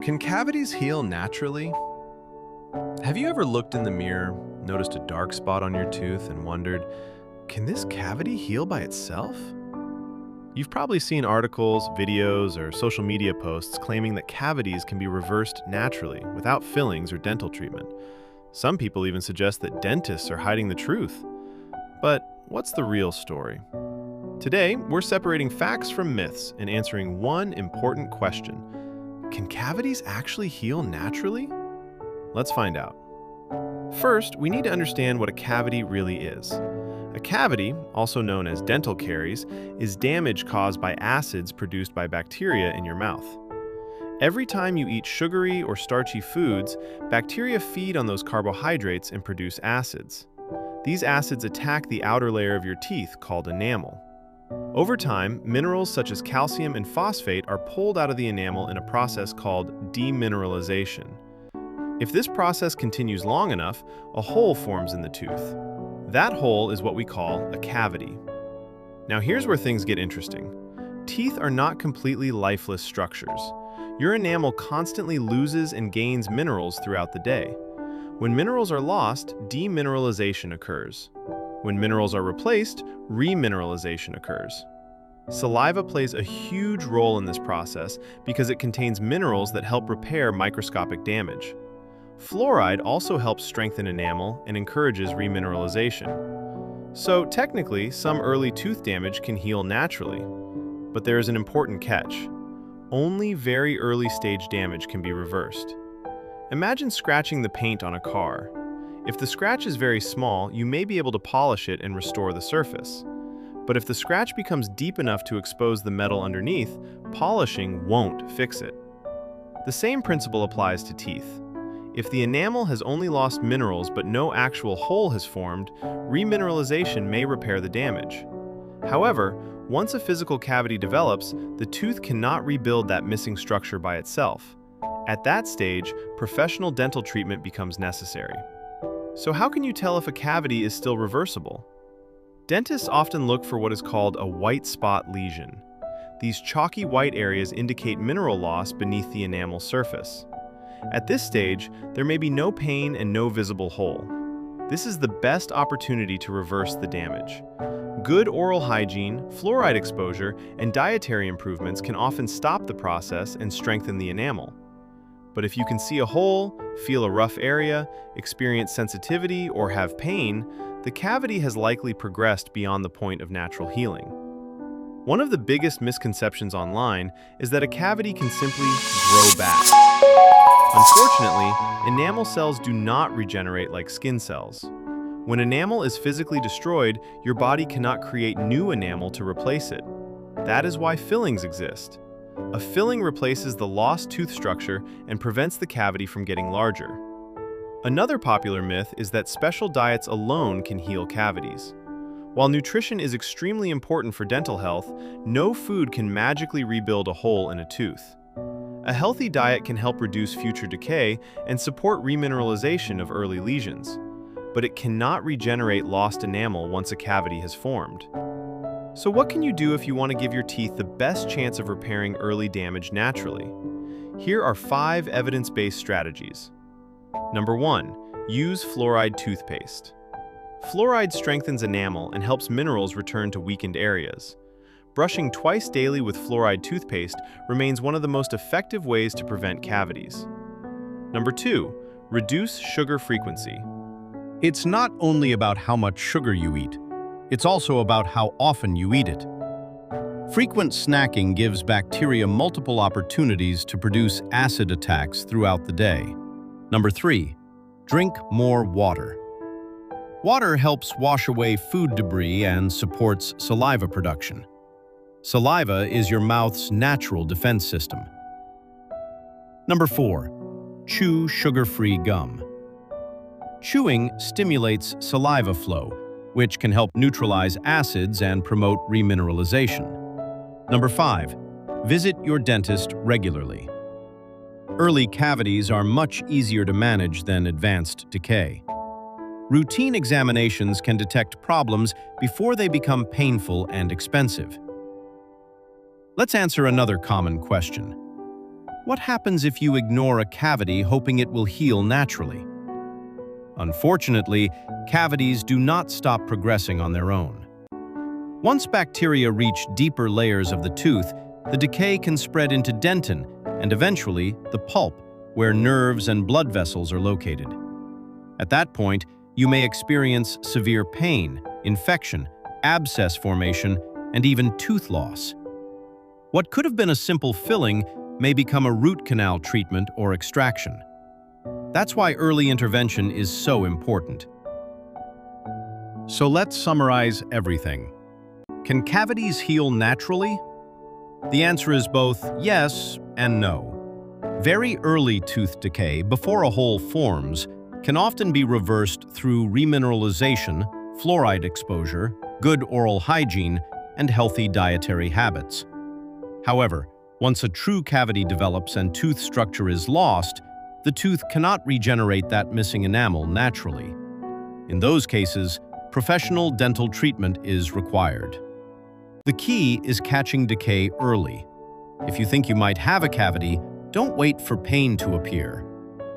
Can cavities heal naturally? Have you ever looked in the mirror, noticed a dark spot on your tooth, and wondered, can this cavity heal by itself? You've probably seen articles, videos, or social media posts claiming that cavities can be reversed naturally without fillings or dental treatment. Some people even suggest that dentists are hiding the truth. But what's the real story? Today, we're separating facts from myths and answering one important question. Can cavities actually heal naturally? Let's find out. First, we need to understand what a cavity really is. A cavity, also known as dental caries, is damage caused by acids produced by bacteria in your mouth. Every time you eat sugary or starchy foods, bacteria feed on those carbohydrates and produce acids. These acids attack the outer layer of your teeth, called enamel. Over time, minerals such as calcium and phosphate are pulled out of the enamel in a process called demineralization. If this process continues long enough, a hole forms in the tooth. That hole is what we call a cavity. Now here's where things get interesting. Teeth are not completely lifeless structures. Your enamel constantly loses and gains minerals throughout the day. When minerals are lost, demineralization occurs. When minerals are replaced, remineralization occurs. Saliva plays a huge role in this process because it contains minerals that help repair microscopic damage. Fluoride also helps strengthen enamel and encourages remineralization. So technically, some early tooth damage can heal naturally. But there is an important catch. Only very early stage damage can be reversed. Imagine scratching the paint on a car. If the scratch is very small, you may be able to polish it and restore the surface. But if the scratch becomes deep enough to expose the metal underneath, polishing won't fix it. The same principle applies to teeth. If the enamel has only lost minerals but no actual hole has formed, remineralization may repair the damage. However, once a physical cavity develops, the tooth cannot rebuild that missing structure by itself. At that stage, professional dental treatment becomes necessary. So how can you tell if a cavity is still reversible? Dentists often look for what is called a white spot lesion. These chalky white areas indicate mineral loss beneath the enamel surface. At this stage, there may be no pain and no visible hole. This is the best opportunity to reverse the damage. Good oral hygiene, fluoride exposure, and dietary improvements can often stop the process and strengthen the enamel. But if you can see a hole, feel a rough area, experience sensitivity, or have pain, the cavity has likely progressed beyond the point of natural healing. One of the biggest misconceptions online is that a cavity can simply grow back. Unfortunately, enamel cells do not regenerate like skin cells. When enamel is physically destroyed, your body cannot create new enamel to replace it. That is why fillings exist. A filling replaces the lost tooth structure and prevents the cavity from getting larger. Another popular myth is that special diets alone can heal cavities. While nutrition is extremely important for dental health, no food can magically rebuild a hole in a tooth. A healthy diet can help reduce future decay and support remineralization of early lesions, but it cannot regenerate lost enamel once a cavity has formed. So what can you do if you want to give your teeth the best chance of repairing early damage naturally? Here are 5 evidence-based strategies. Number 1. Use fluoride toothpaste. Fluoride strengthens enamel and helps minerals return to weakened areas. Brushing twice daily with fluoride toothpaste remains one of the most effective ways to prevent cavities. Number 2. Reduce sugar frequency. It's not only about how much sugar you eat, it's also about how often you eat it. Frequent snacking gives bacteria multiple opportunities to produce acid attacks throughout the day. Number 3. Drink more water. Water helps wash away food debris and supports saliva production. Saliva is your mouth's natural defense system. Number 4. Chew sugar-free gum. Chewing stimulates saliva flow, which can help neutralize acids and promote remineralization. Number 5. Visit your dentist regularly. Early cavities are much easier to manage than advanced decay. Routine examinations can detect problems before they become painful and expensive. Let's answer another common question. What happens if you ignore a cavity hoping it will heal naturally? Unfortunately, cavities do not stop progressing on their own. Once bacteria reach deeper layers of the tooth, the decay can spread into dentin and eventually the pulp, where nerves and blood vessels are located. At that point, you may experience severe pain, infection, abscess formation, and even tooth loss. What could have been a simple filling may become a root canal treatment or extraction. That's why early intervention is so important. So let's summarize everything. Can cavities heal naturally? The answer is both yes and no. Very early tooth decay, before a hole forms, can often be reversed through remineralization, fluoride exposure, good oral hygiene, and healthy dietary habits. However, once a true cavity develops and tooth structure is lost, the tooth cannot regenerate that missing enamel naturally. In those cases, professional dental treatment is required. The key is catching decay early. If you think you might have a cavity, don't wait for pain to appear.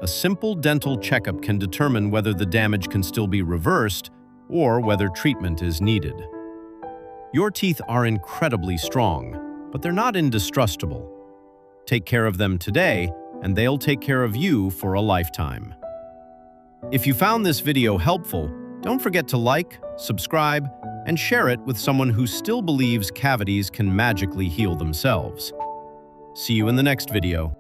A simple dental checkup can determine whether the damage can still be reversed or whether treatment is needed. Your teeth are incredibly strong, but they're not indestructible. Take care of them today, and they'll take care of you for a lifetime. If you found this video helpful, don't forget to like, subscribe, and share it with someone who still believes cavities can magically heal themselves. See you in the next video.